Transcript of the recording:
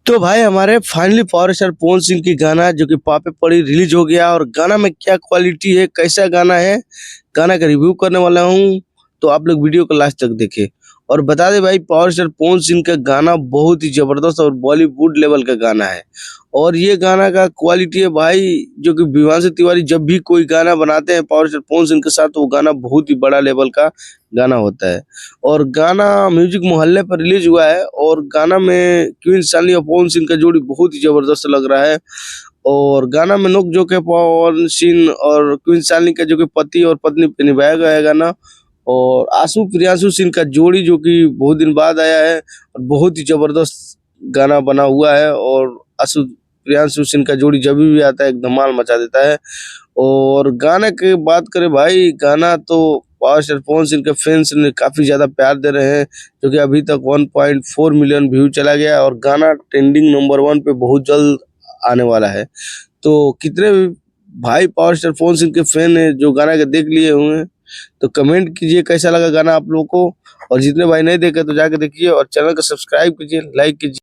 तो भाई हमारे finally power star Pawan Singh की गाना जो कि पापे पड़ी रिलीज हो गया और गाना में क्या क्वालिटी है, कैसा गाना है, गाना का रिव्यू करने वाला हूँ। तो आप लोग वीडियो को लास्ट तक देखें। और बता दे भाई, पावर स्टार पवन सिंह का गाना बहुत ही जबरदस्त और बॉलीवुड लेवल का गाना है। और ये गाना का क्वालिटी है भाई, जो कि विवांश तिवारी जब भी कोई गाना बनाते हैं पावर स्टार पवन सिंह के साथ, तो वो गाना बहुत ही बड़ा लेवल का गाना होता है। और गाना म्यूजिक मोहल्ले पर रिलीज हुआ है और गाना में क्वीन साली और पवन सिंह का जोड़ी बहुत ही जबरदस्त लग रहा है। और गाना में नोक जोक है पवन सिंह और क्वीन साली का, जो कि पति और पत्नी पे निभाया गया है गाना। और आशु प्रियांशु सिंह का जोड़ी जो कि बहुत दिन बाद आया है और बहुत ही जबरदस्त गाना बना हुआ है। और आशु प्रियांशु सिंह का जोड़ी जब भी आता है एक धमाल मचा देता है। और गाने की बात करें भाई, गाना तो पावर स्टार पवन सिंह के फैंस ने काफी ज्यादा प्यार दे रहे हैं, जो कि अभी तक 1.4 मिलियन व्यू चला गया और गाना ट्रेंडिंग नंबर 1 पे बहुत जल्द आने वाला है। तो कितने भाई पावर स्टार पवन सिंह के फैन है जो गाना के देख लिए होंगे, तो कमेंट कीजिए कैसा लगा गाना आप लोगों को। और जितने भाई नहीं देखे तो जाके देखिए और चैनल को सब्सक्राइब कीजिए, लाइक कीजिए।